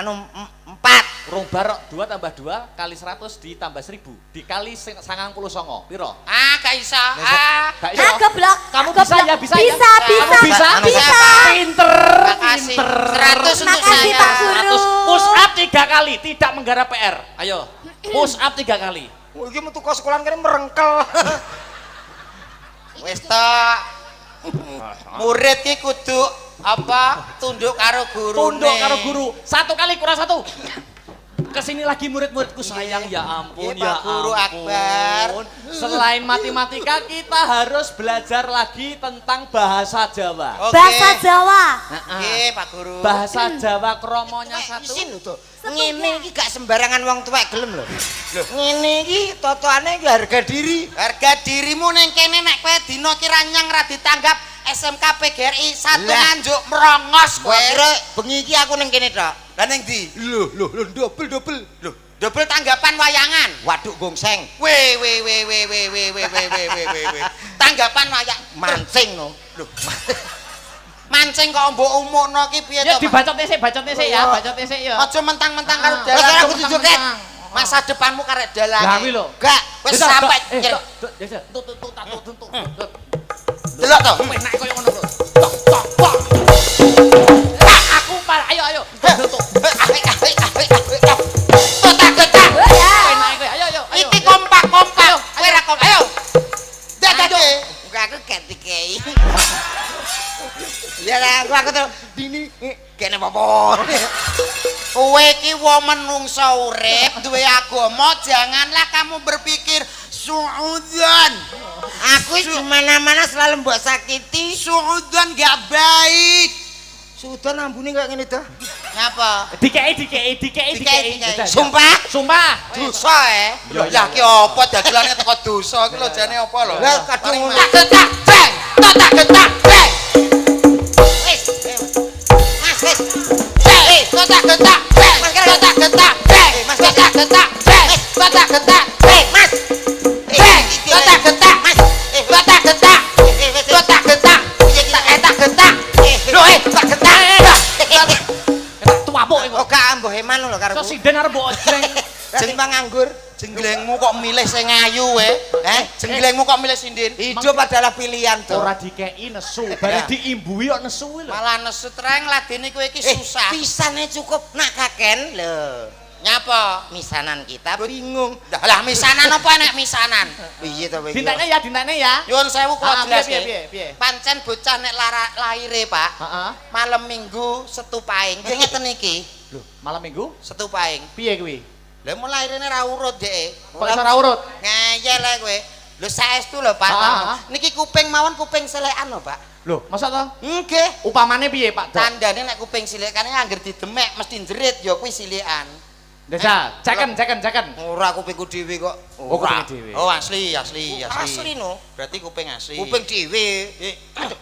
anu 4 Rong bar 2 tambah 2 kali 100 ditambah 1000 dikali 99 piro? Gak iso. Gak iso. Goblok. Kamu bisa ya, bisa ya? Bisa, Kamu bisa? Bisa. Pinter. Makasih. Pinter. 100 untuk Makasih, saya. Pak Guru. 100 push up 3 kali, tidak menggarap PR. Ayo, push up 3 kali. Iki metu kok sekolahan kene merengkel. Wis tok. Murid ki kudu apa? Tunduk karo guru. Tunduk karo guru. 1 kali kurang 1. Kesini lagi murid-muridku sayang, ya ampun, Iya, ya Pak Guru ampun. Akbar. Selain matematika kita harus belajar lagi tentang bahasa Jawa. Oke. Bahasa Jawa. Oke, Pak Guru. Bahasa Jawa kromonya Isin 1. lho to. Ngene iki gak sembarangan wong tuwek gelem lho. Lho, ngene iki totoane iki harga diri. Harga dirimu ning kene nek kowe dina ki ranyang ra ditanggap SMK PGRI 1 nganjuk merongos kowe. Bengi iki aku ning kene tok. Lah ning ndi? Lho, dobel. Lho, dobel tanggapan wayangan. Waduk gongseng. We. Tanggapan wayang mancing no. Lho. Mancing kok mbok umukno ki piye Ya to? dibacotne sik ya, bacotne sik ya. Aja mentang-mentang karo Ah, dalan aja aku tunjukke. mentang-mentang. Masa depanmu karek dalan. Lah kuwi lho. Gak, wis sampai. Delok to. Enak koyo ngono lho. Tok. Aku par, ayo. Totak-totak. Enak kowe, ayo. Iki kompak. Kowe ra kompak. Ayo. Dadake. Enggak aku ganti kei. Ya lah, aku tuh dini kene apa? Kowe iki wong menungso urip duwe agama, janganlah kamu berpikir suudzon. Aku di mana-mana selalu mbok sakiti. Suudzon gak baik. Suudzon ambune kok ngene to. Ngapa? Dikei. Sumpah? Dosa Lah ki apa dagelane teko dosa iki lho jane apa lho? Lah kadung tak gentak. Wis. Mas wis. Tak gentak. Mas tak gentak. Mas tak gentak. Tak gentak. Mas. Tak gentak. Mas. Tak gentak. Tak gentak. Tak gentak. Lho tak gentak. Tuapuk iku. Oh gak ambuh eman lho karo. So sinden arep mbok ojreng. Jeng nganggur, jenglengmu kok milih sing ayu jenglengmu kok milih sinden. Hidup adalah pilihan to. Ora dikei nesu, bare diimbui kok nesu kuwi lho. Malah nesu treng ladene kowe iki susah. Pisane cukup nak kaken lho. Nyapa? Misanan kita bingung. Lah misanan apa nek misanan? Piye to kowe? Dintekne ya. Nyuwun sewu kula jelaske. Piye? Pancen bocah nek lahire, Pak. Heeh. Malam Minggu Setu Paing. Nggih ngeten iki. Lho, malam Minggu Setu Paing. piye kuwi? Lah mulai rene ra urut dhek. Kok iso ora urut? Ngeyel ae kowe. Lho saestu lho, Pak. Niki kuping mawon kuping selekan lho, Pak. Lho, masa to? Nggih. Upamane piye, Pak Dok? Tandane nek kuping silikane angger didemek mesti jerit ya kuwi silikan. Desa, ceken. Ora kupingku dhewe kok. Oh, kuping dhewe. Oh, asli. Asli no. Berarti kuping asli. Kuping dhewe. Aduh.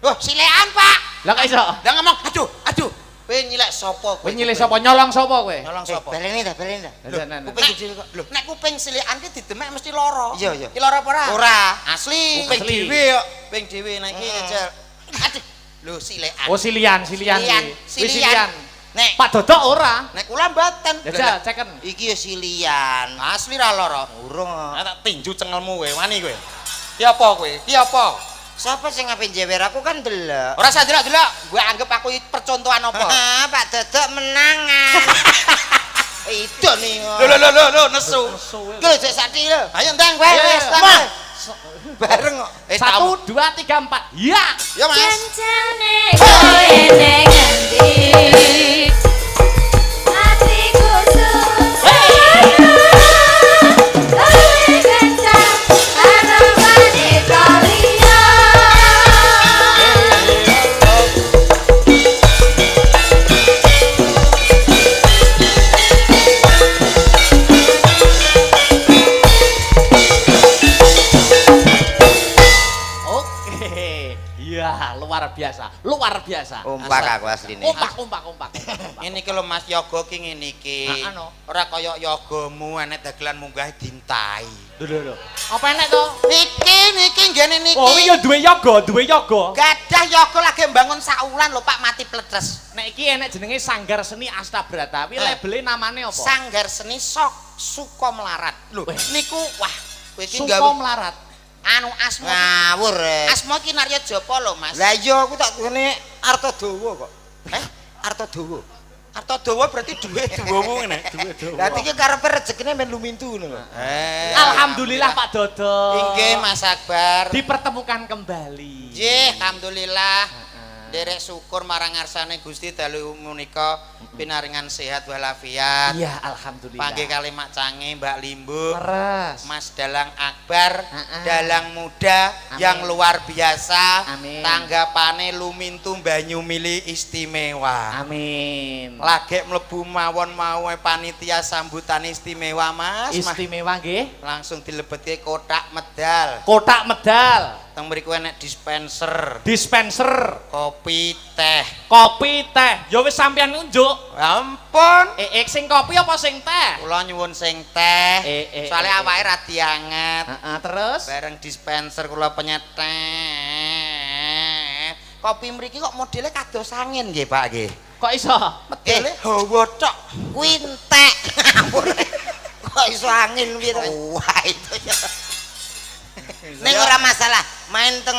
Wah, silekan, Pak. Lah kok iso? Lah ngomong, aduh. Kowe nyilek sapa kowe? Kowe nyilih sapa? Nyolong sapa kowe? Nyolong sapa? Baleni dah. Kuping dhewe kok. Lho, nek kuping silikan ki didemek mesti lara. Iya. Ki lara apa ora? Ora. Asli. Kuping dhewe kok. Kuping dhewe nek iki ngejel. Aduh. Lho, silekan. Oh, silian. Silian. Nek Pak Dodok ora. nek kula mboten. Desa, ceken. Iki ya silian. Asli ra lara. Urung. Tak tinju cengelmu kowe, wani kowe. Ki apa kowe? Ki apa? Sapa sing ngapain jewer aku kan delok. Ora usah delok. Gue anggap aku percontohan apa? Pak Dodok menangan. Itu nih. Lho, nesu. Lho, jek sakti lho. Ayo ndang kowe wis. Bareng kok. 1 2 3 4. Ya. Ya, Mas. Kencane kowe ning endi? Atiku susah. Kowe kencang karo wanita liya. Oke. Ya, luar luar biasa. Umpak aku asline. Umpak. Ini ki lho Mas yoga ki ngene iki. Ora kaya yogamu enek dagelan munggah dintai. Lho. Apa enek to? Niki nggene niki. Oh iya duwe yoga. Gadah yoga lagi mbangun saulan lho Pak mati pletes. Nek iki enek jenenge Sanggar Seni Astabrata. Kuwi labele namane apa? Sanggar Seni Suka Melarat. Lho niku wah kowe iki Suka Melarat. Anu asma Ngawur. Asma ki Narya Japa lho Mas. Lah iya aku tak ngene Artadawa kok. Artadawa. Artadawa berarti duwe dawa ngene. Lah iki karepe rezekine men lumintu ngono lho. Alhamdulillah Pak Dodo. Inggih Mas Akbar. Dipertemukan kembali. Nggih, alhamdulillah. Derek syukur marang ngarsane Gusti dalu menika pinaringan sehat walafiat. Iya, alhamdulillah. Panggih kali Mak Cange, Mbak Limbu, Leres. Mas Dalang Akbar, dalang muda yang luar biasa. Amin. Tanggapane lumintu banyu mili istimewa. Amin. Lagi mlebu mawon mau panitia sambutan istimewa Mas. Istimewa nggih. Langsung dilebetke kotak medal. Kotak medal. Teng mriku enek dispenser. Dispenser. Kopi teh. Ya wis sampean unjuk. Ampun. Sing kopi apa sing teh? Kula nyuwun sing teh. Soale awake ra dianget. Terus Bareng dispenser kula penyet teh. Kopi mriki kok modele kados angin nggih, Pak nggih. kok iso? Modele hawa tok. Kuwi entek. Kok iso angin piye to? Wah, itu ya. Ning ora masalah, main teng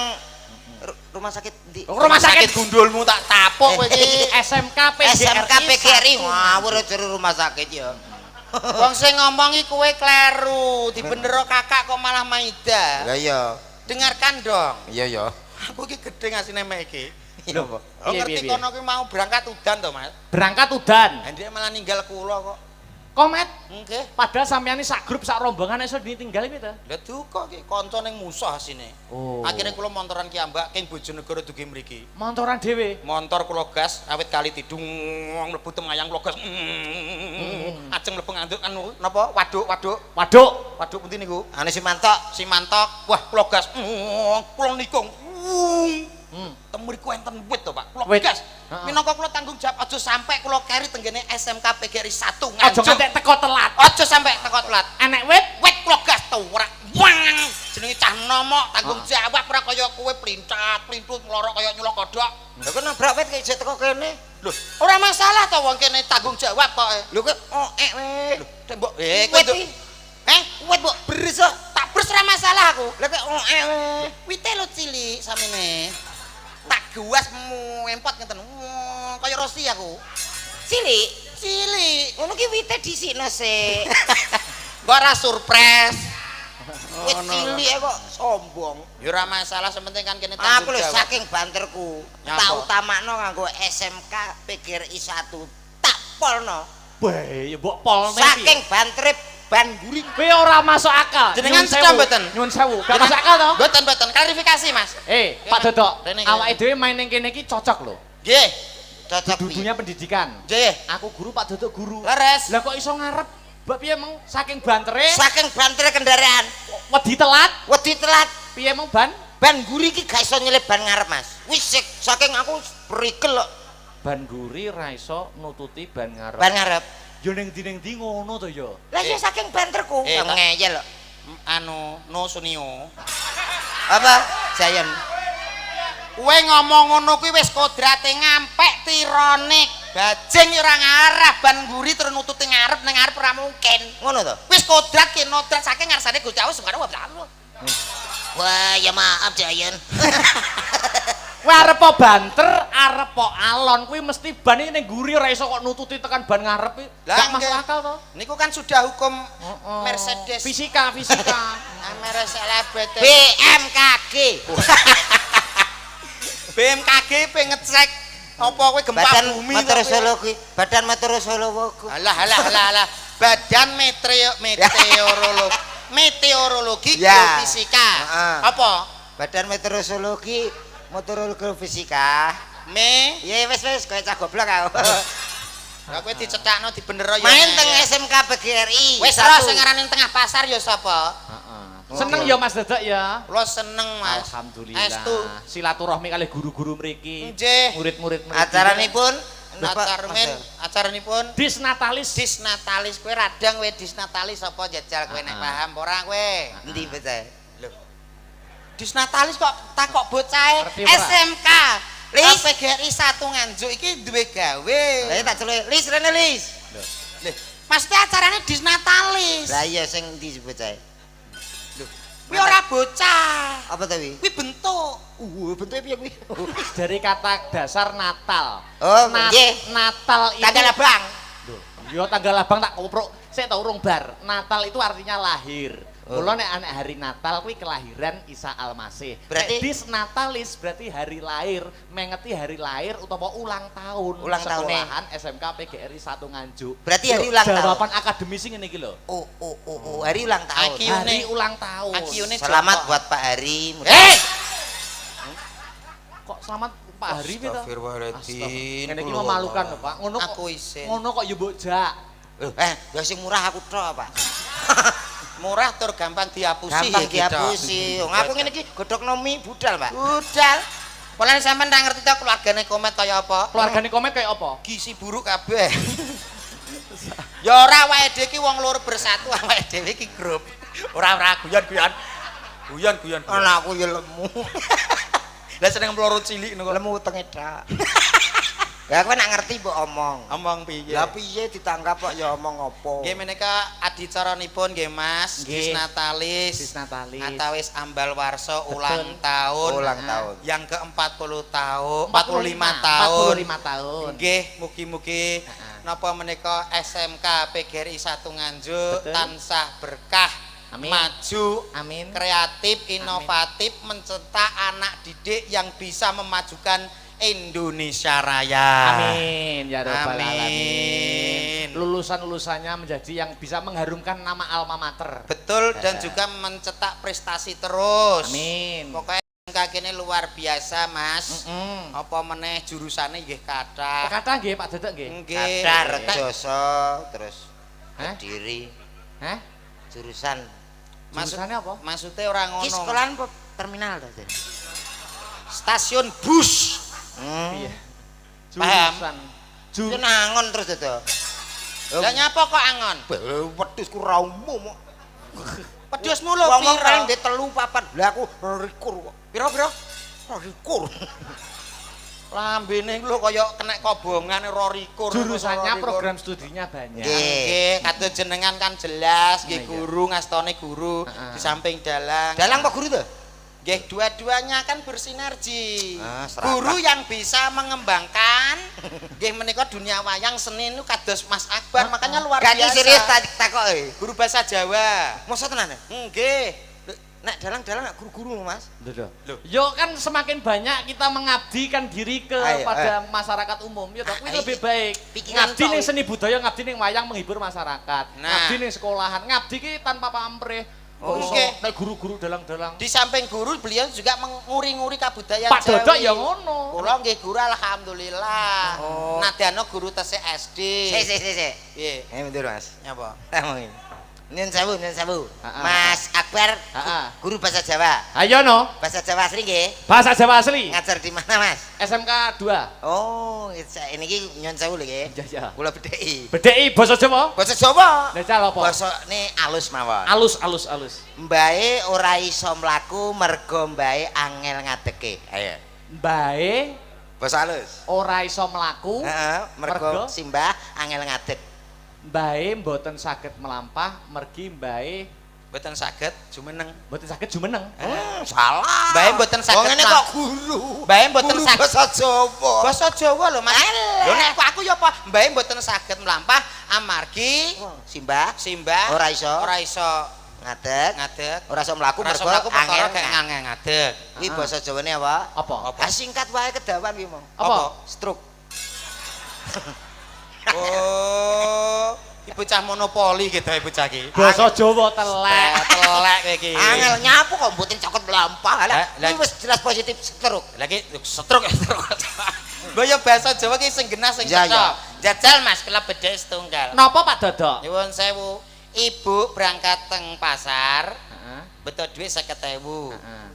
rumah sakit di Rumah sakit gundulmu tak tapuk kowe iki. SMK PGRI. SMK PGRI. Ngawur jero rumah sakit ya. Wong sing ngomong iki kowe kleru, dibenero kakak kok malah Maida. Lah iya. Dengarkan dong. Iya ya. Aku iki gedhe ngasine mek iki. Iya apa? Oh ngerti kono kuwi mau berangkat udan to, Mas? Berangkat udan. Ndek malah ninggal kula kok. Komet. Nggih. Padahal sampeyan iki sak grup sak rombongan iso ditinggal piye to? Lah duka iki kanca ning musuh asine. Oh. Akhirnya kula montoran ki ambak king Bojonegoro dugi mriki. Montoran dhewe. Montor kula gas awit kali tidung mlebu temayang kula gas. Ajeng mlebu nganduk anu napa waduk. Waduk Pundi niku? Ane Simantok. Simantok. Wah, kula gas. Kula nikung. Teng mriku enten wit to, Pak. Kula Wit. gas. Minangka kula tanggung jawab aja sampe kula keri tenggene SMK PGRI 1 Aja nganjuk. ngantek teko telat. Aja sampe teko telat. Enek wit. Wit kula gas tuwrak. Wang. Jenenge cah nomok tanggung jawab ora kaya kowe plincat, plintut mlorok kaya nyulok kodhok. Lah kok nabrak wit kok isih teko kene. Lho, ora masalah to wong kene tanggung jawab kok. Lho kok oek we. Tembok Wit iki. Wit mbok beres kok. tak bers ora masalah aku. Lah kok oek we. Wite lho cilik samene. Tak guas empot ngeten. Kaya Rosi aku. Cilik. Ngono ki wite disikno sik. Kok ora surprise. Wit cilik kok sombong. Ya ora masalah, sementing kan kene tanggung Aku lho jawab. saking banterku. Nyapa? Tak utamakno nganggo SMK PGRI 1. Tak polno. Wah, ya mbok polne Saking bantere ban guring. Kuwi ora masuk akal. Jenengan Nyun suka sewu. mboten? Nyun sewu. Gak masuk akal to? Mboten klarifikasi, Mas. Pak Dodok, Rene, awake dhewe main ning kene iki cocok lho. Nggih. Cocok pi. Dudunya pendidikan. Nggih. Aku guru, Pak Dodok guru. Leres. Lah kok iso ngarep? Mbak piye emang saking bantere? Saking bantere kendaraan. Wedi telat. Wedi telat. Piye emang ban? Ban guri iki gak iso nyelip ban ngarep, Mas. Wis saking aku berikel kok. Ban guri ra iso nututi ban ngarep. Ban ngarep. Yo ning ndi ngono to ya. Lah ya saking banterku. tak- Ngeyel kok. Anu, no sunio. Apa? Jayan. Kowe ngomong ngono kuwi wis kodrate ngampek tironik. Bajing ora ngarah ban guri terus nututi ngarep ning ngarep ora mungkin. Ngono to? Wis kodrat ki nodrat saking ngarsane Gusti Allah Subhanahu wa taala. Wah, ya maaf Jayan. Kowe arep po banter, arep po alon, kuwi mesti ban iki ning guri ora iso kok nututi tekan ban ngarep iki. Lah, Gak masuk nggih. akal to? Niku kan sudah hukum Mercedes. Fisika. Mercedes LBT. BMKG. BMKG pe ngecek apa kowe gempa Badan bumi meteorologi. Badan meteorologi. Alah. Badan meteorologi Ya. geofisika. Heeh. Apa? Badan meteorologi fisika. Ya wis kowe cah goblok aku. Lah kowe dicethakno dibener ya. Main teng SMK PGRI. Wis ora sing ngarani tengah pasar ya sapa? Heeh. Seneng ya Mas Dadak ya. Kula seneng Mas. Alhamdulillah. Estu. Silaturahmi kalih guru-guru mriki. Nggih. Murid-murid mriki. Acaranipun acaranipun Disnatalis. Disnatalis. Kowe radang kowe Disnatalis apa jajal kowe nek paham ora kowe? Endi bocah? Lho. Disnatalis kok takok bocahe Ngerti ora? SMK. Lis. PGRI 1 Nganjuk iki duwe gawe. Lah tak celuk, Lis rene Lis. Lho, mesti acarane Disnatalis. Lah iya sing ndi bocah? Kuwi ora bocah. Apa to wi? Kuwi bentuk. Bentuke piye kuwi? Dari kata dasar Natal. Oh, nggih. Natal itu Tanggal abang. Yo tanggal abang tak koprok. Saya tahu urung bar. Natal itu artinya lahir. Kula nek anak hari Natal kuwi kelahiran Isa Almasih. Berarti- Nek Disnatalis berarti hari lahir, mengeti hari lahir utawa ulang tahun. Ulang tahun. Sekolahan SMK PGRI 1 Nganjuk. Berarti hari Yo, ulang tahun. Jawaban akademisi ngene iki lho. Hari ulang tahun. Aki- Hari ulang tahun. Akiune Selamat Joko. buat Pak Hari. Kok selamat Pak Hari piye to? Astagfirullahaladzim. Ngene iki memalukan lho, Pak. Ngono kok. Aku isin. Ngono kok yo mbok jak. Ya sing murah aku tok, Pak. Murah tur gampang dihapusi Gampang ya, gitu. dihapusi. Wong aku ngene iki godhog nomi budal, Pak. Budal. Pola sampean ra ngerti to keluargane komet kaya apa? Keluargane komen kayak apa? Gizi buruk kabeh. Ya ora awake dhewe iki wong loro bersatu, awake dhewe iki grup. Ora guyon-guyon. Guyon-guyon. Anakku ya lemu. Lah seneng peloro cilik ngono kok. Lemu wetenge dak. Ya kowe nak ngerti mbok omong. Omong piye? Lah piye ditangkap kok ya omong apa? Nggih menika adicaranipun nggih Mas, Nggih. Disnatalis. Disnatalis. Atawis ambal warsa Betul. ulang tahun. Ulang tahun. Yang ke-40 tahun, 45 tahun. 45 tahun. Nggih, mugi-mugi napa menika SMK PGRI 1 Nganjuk Betul. tansah berkah, Amin. maju, Amin. kreatif, inovatif, mencetak anak didik yang bisa memajukan Indonesia Raya. Amin ya rabbal Amin. alamin. Lulusan-lulusannya menjadi yang bisa mengharumkan nama alma mater. Betul dan juga mencetak prestasi terus. Amin. Pokoknya kakeknya luar biasa, Mas. Mm. Apa meneh jurusannya nggih kathah. Kata nggih Pak Dadak nggih. Nggih. Kadar Rejoso terus Hah? Kediri Hah? jurusan Jurusannya apa? Maksudnya orang ki ngono. sekolahan apa terminal to, Jen? Stasiun bus. Iya. Paham? Jurusan. Ku nangon terus to. Lah nyapa kok angon? Wedhus ku raumu mok. Pedus mulu Wong piro? paling ndek 3 4. Lah aku rikur kok. Piro-piro? Rikur. Lambene lho kaya kena kobongan rorikur. Jurusannya program studinya banyak. Nggih, kados jenengan kan jelas nggih Nah, iya. guru ngastone guru Heeh. di samping dalang. Dalang kok guru to? Nggih, dua-duanya kan bersinergi. Ah, serapat. Guru yang bisa mengembangkan nggih menika dunia wayang seni itu kados Mas Akbar, makanya luar Ganti biasa. serius takoke. Guru bahasa Jawa. Mosok tenan? Nggih. Nek dalang nak guru-guru lho, Mas. Loh. Yo kan semakin banyak kita mengabdikan diri Ayo, kepada masyarakat umum, ya toh kuwi Ayo. lebih baik. Pikiran Ngabdi tok. ning seni budaya, ngabdi ning wayang menghibur masyarakat. Nah. Ngabdi ning sekolahan, ngabdi ki tanpa pamrih. Kok iso Oke. nek guru-guru dalang-dalang. Di samping guru beliau juga menguri-nguri kabudayaan Pak Dadak Jawi. ya ngono. Kula nggih guru alhamdulillah. Oh. Nadyan guru tesih SD. Sik. Nggih. Bentar, Mas. Nyapa? Nyun sewu. Ha-ha. Mas Akbar Ha-ha. guru bahasa Jawa. Ayo no, Bahasa Jawa asli nggih. bahasa Jawa asli. Ngajar di mana, Mas? SMK 2. Oh, ini ki nyun sewu lho nggih. Ya ya. Kula bedheki. BDI basa Jawa. Bahasa Jawa. Nek cal apa? Basane alus mawon. Alus. Mbae ora iso mlaku mergo mbae angel ngadeke. Ayo. Mbae Bahasa alus. ora iso mlaku. Heeh, Mergo? mergo simbah angel ngadek. Mbae mboten saged melampah, mergi mbae Mboten saged jumeneng. mboten saged jumeneng. Salah. Mbae mboten saged Wong ngene mlam- kok guru. Mbae mboten Guru saged bahasa Jawa. Basa Jawa lho Mas. Alah. Lho nek aku ya apa? Mbae mboten saged mlampah amargi Simbah simbah Ora iso. ngadek. ngadeg. Ora iso mlaku Ora iso mergo mlaku perkara angel. kayak ngadeg. Kuwi basa Jawane apa? Apa? Apa? Singkat wae kedawan ki mong. Apa? Stroke. Oh, ibu cah monopoli gitu ibu cah ki. Basa Jawa telek. Telek kowe iki. Angel nyapu kok mboten cokot mlampah. Lah, Lah, iki wis jelas positif stroke. Lagi stroke. Lho ya bahasa Jawa ki sing genah sing Ya, cetha. ya. Jajal Mas kelab bedhek setunggal. Napa Pak Dadak? Nyuwun sewu. Ibu berangkat teng pasar, Heeh. Betul duit 50.000. Heeh.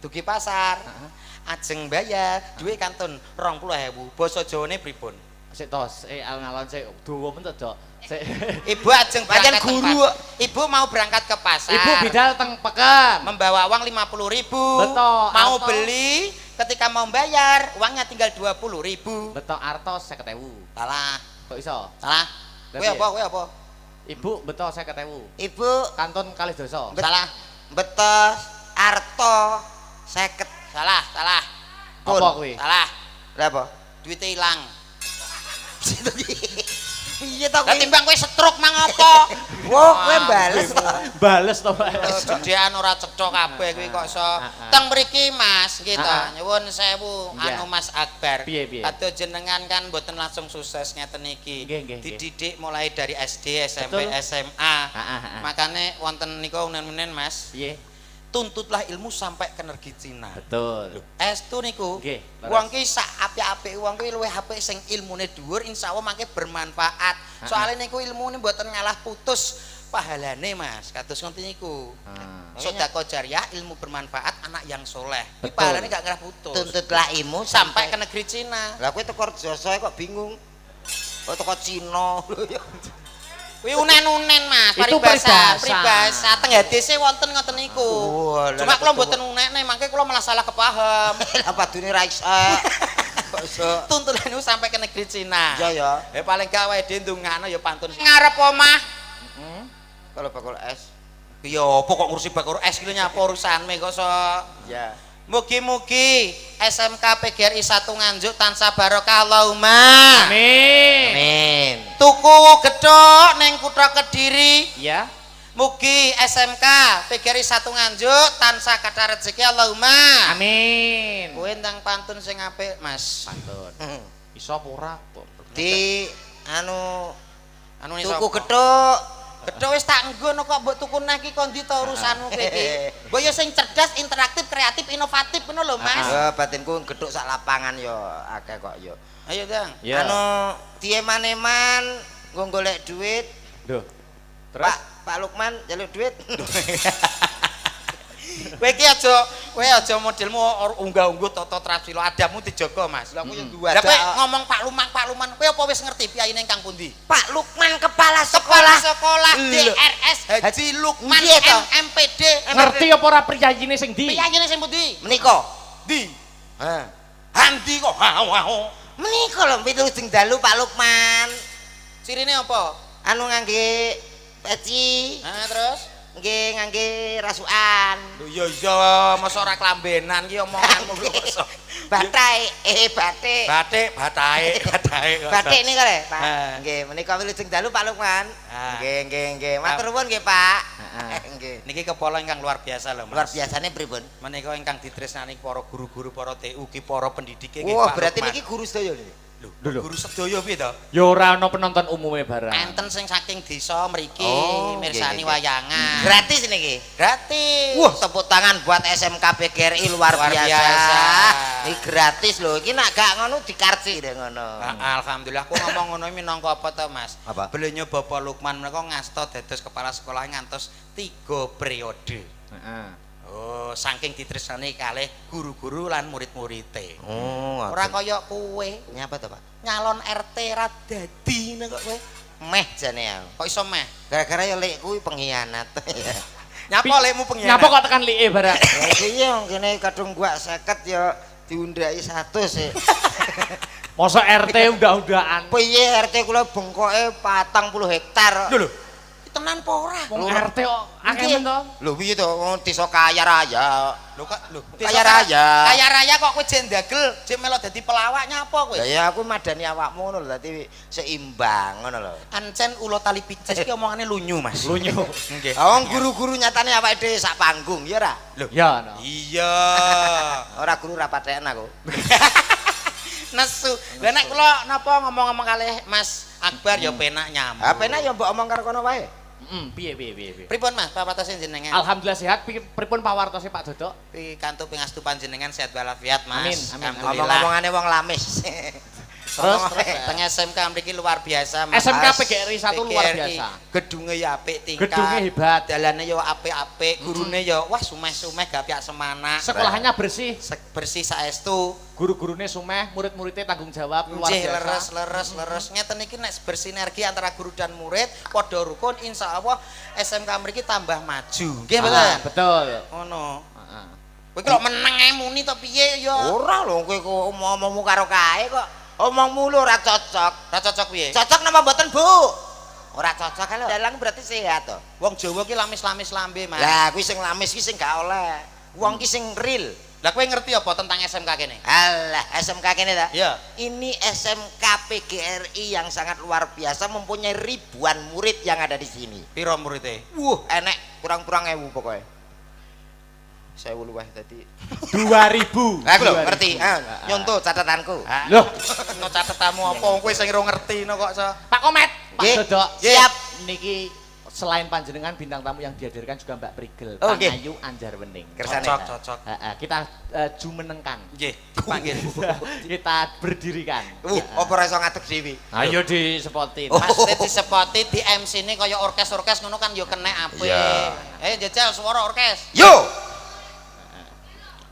Dugi pasar. Heeh. Ajeng bayar duit kantun 20.000. Basa Jawane pripun? Sik tos, alon-alon sik dawa men to, Dok. Sik. Ibu ajeng Pancen berangkat guru. Ibu mau berangkat ke pasar. Ibu bidal teng peken. Membawa uang 50.000. Betul, Mau Arto. beli, ketika mau bayar uangnya tinggal 20.000. Beto artos 50.000. Salah, Kok iso? salah. Lah Kowe piye? apa? Kowe apa? Ibu beto 50.000. Ibu Kantun kalih dosa. Salah, betos Arto 50. salah, salah. Apa kuwi? Salah. Lah apa? Duitnya hilang. Piye to Lah kuwi? timbang kowe stroke mang apa? Wo, kowe bales to. Bales to, Pak. Gedean ora cetha kabeh kuwi kok iso. Ah. Teng mriki Mas, gitu. Ah. Nyuwun sewu Iya. anu Mas Akbar. Piye, piye? Aduh jenengan kan mboten langsung sukses ngeten iki. Nggih, nggih, nggih. Dididik mulai dari SD, SMP, Betul. SMA. Ah. Makane wonten niku unen-unen Mas, Piye? tuntutlah ilmu sampai ke negeri Cina. Betul. Estu niku. Nggih, leres. Wong ki sak apik-apik wong kuwi luwih apik sing ilmune dhuwur insyaallah mangke bermanfaat. Soale niku ilmune mboten ngalah putus pahalane Mas. Kados ngoten niku. Sedekah jariah, ilmu bermanfaat, anak yang soleh. Iki Betul. pahalane gak ngalah putus. Tuntutlah ilmu Sampai ke negeri Cina. Lah kowe teko Rejoso kok bingung. Kok teko Cina. Kuwi unen-unen Mas, Itu paribasa, peribahasa. peribahasa. Teng hadise wonten ngoten niku. Oh, lah, Cuma lah, kula betul. mboten unekne, mangke kula malah salah kepaham. Lah padune ra iso. Kok iso? Tuntunan niku sampai ke negeri Cina. Iya ya. Paling gak wae dhewe ndongano ya pantun. Ngarep omah. Kalau bakul es. Ya apa kok ngurusi bakul es iki nyapa urusanme kok so. Ya. Mugi-mugi SMK PGRI 1 Nganjuk tansah barokah Allahumma. Amin. Amin. Tuku gedhok ning kutha Kediri. Ya. Mugi SMK PGRI 1 Nganjuk tansah kathah rezeki Allahumma. Amin. Kowe ndang pantun sing apik, Mas. Pantun. Hmm. Iso apa ora? Di anu Anu ni tuku sapa? gethuk. Gedhok wis tak nggon kok mbok tuku neh iki kondi to urusanmu kowe iki. Mbok yo sing cerdas, interaktif, kreatif, inovatif ngono lho, Mas. Ya batinku gethuk sak lapangan yo akeh kok yo. Ayo, Dang. Ya. Anu dieman-eman nggo golek duit. Duh. Terus Pak Lukman jaluk duit. Kowe aja modelmu unggah-ungguh tata trasilo adabmu dijaga, Mas. Lah kowe yo duwe. Lah kowe ngomong Pak Luman, kowe apa wis ngerti piyayine kang pundi? Pak Lukman kepala Kepala sekolah. sekolah Lho. DRS Haji Lukman Iya toh? MMPD. ngerti apa ora priyayine sing ndi? Piyayine sing pundi? Menika. Di. Ha. Handi kok. Menika lho pitulung dalu Pak Lukman. Cirine apa? Anu ngangge peci, Nah, terus nggih ngangge rasukan. lho iya masa ora klambenan ki omonganmu lho masa. Batai, batik. Batahe. Batik ini kale, Ha. Pak. Nggih, menika wilujeng dalu Pak Lukman. Ha. Nggih. Matur nuwun nggih, Pak. Heeh. Nggih. Niki kepala ingkang luar biasa lho, Mas. Luar biasane pripun? Menika ingkang ditresnani para guru-guru, para TU ki para pendidike nggih, Wah, Pak berarti Lukman. niki guru sedaya niki. Lho, Lho. guru sedaya piye to? Ya ora ana penonton umume barang. Enten sing saking desa mriki Oh, mirsani nggih, nggih. wayangan. Gratis niki. Gratis. Wah, tepuk tangan buat SMK PGRI luar Luar biasa. biasa. Ini gratis loh. Iki nak gak ngono dikarci deh ngono. Alhamdulillah aku ngomong ngono minangka apa to, Mas? Apa? Beliau Bapak Lukman menika ngasta dados kepala sekolah ngantos 3 periode. Heeh. Oh, saking ditresnani kalih guru-guru lan murid-murite. Oh, Ora kaya kowe nyapa to, Pak? nyalon RT ra dadi nek kok kowe. Meh jane aku. Kok iso meh? Gara-gara ya lek kuwi pengkhianat. Nyapa lekmu pengkhianat? Nyapa kok tekan like barang? Ya iki ya kene kadung gua 50 ya diundhaki 100 sih. Mosok RT undah-undahan. Piye RT kula bengkoke 40 hektar. Lho, tenan apa ora? Wong RT kok akeh men to. Lho piye to wong desa kaya raya. Lho, Kaya raya. Kaya raya kok kowe jek ndagel, jek melok dadi pelawak nyapa kowe? Ya ya aku madani awakmu ngono lho dadi seimbang ngono lho. Ancen ulo tali pices ki omongane lunyu, Mas. Lunyu. Nggih. Wong guru-guru nyatane awake dhewe sak panggung ya ora? Ya no. Iya. Ora guru ra pathekan aku. Nesu. Lah nek kula napa ngomong-ngomong kalih Mas Akbar ya penak nyambung. Ha penak ya mbok omong karo kono wae. Piye. Pripun Mas pawartosi jenengan? Alhamdulillah sehat. Pripun pawartose Pak Dodok? Pikantuk pingastu panjenengan sehat walafiat Mas. Amin, amin. Alhamdulillah. Ngomong-ngomongane wong lamis. Terus teng SMK mriki luar biasa Mas. SMK PGRI 1 luar PGRI. biasa. Gedunge ya apik tingkat. Gedungnya hebat. Dalane ya apik-apik, gurune ya wah sumeh-sumeh gak piak semana. Sekolahnya bersih, Bersih saestu. guru-gurune sumeh, murid-muridnya tanggung jawab luar Nggih biasa. leres. Ngeten iki nek bersinergi antara guru dan murid padha rukun insyaallah SMK mriki tambah maju. Nggih mboten? Betul. Ngono. Heeh. Kowe kok meneng ae muni to piye ya? Ora lho kowe kok omongmu karo kae kok. Omongmu lho ora cocok. Ora cocok piye? Cocok napa mboten, Bu? Ora cocok lho. Dalang berarti sehat to. Wong Jawa ki lamis-lamis lambe, Mas. Lah kuwi sing lamis ki sing gak oleh. Wong ki sing real. Lah kowe ngerti apa tentang SMK kene? Alah, SMK kene ta? Iya. Ini SMK PGRI yang sangat luar biasa mempunyai ribuan murid yang ada di sini. Piro muridé? Enek kurang-kurang 1000 pokoknya. Saya luweh tadi. 2000. Aku lho ngerti. Nyontoh catatanku. Loh, No catetamu apa kowe sing ora ngerti no kok. Pak Komet, Pak Nggih. Dodok. Siap. Niki selain panjenengan bintang tamu yang dihadirkan juga Mbak Prigel, Oh, nggih. Pangayu Anjar Wening. Kersane. Cocok. Kita jumenengkan. Nggih, dipanggil. Kita berdirikan. Apa ora iso ngadeg dhewe? Ayo disepotin. Maksudnya disepoti di MC ini kaya orkes-orkes ngono kan yo kena apik. Iya. Jajal suara orkes. Yo.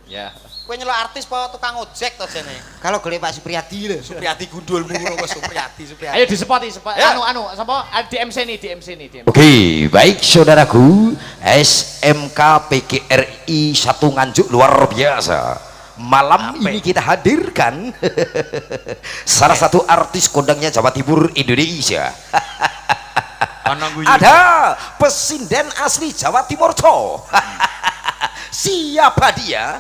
Ya. Kowe nyelok artis apa tukang ojek to jene? Kalau golek Pak Supriyadi lho. Supriyadi gundulmu ngono kok Supriyadi. Ayo disepoti, Ya. sapa? Di MC nih, di MC. Oke, baik saudaraku, SMK PGRI 1 Nganjuk luar biasa. Malam ini kita hadirkan salah satu artis kondangnya Jawa Timur Indonesia. Ada pesinden asli Jawa Timur toh. Siapa dia?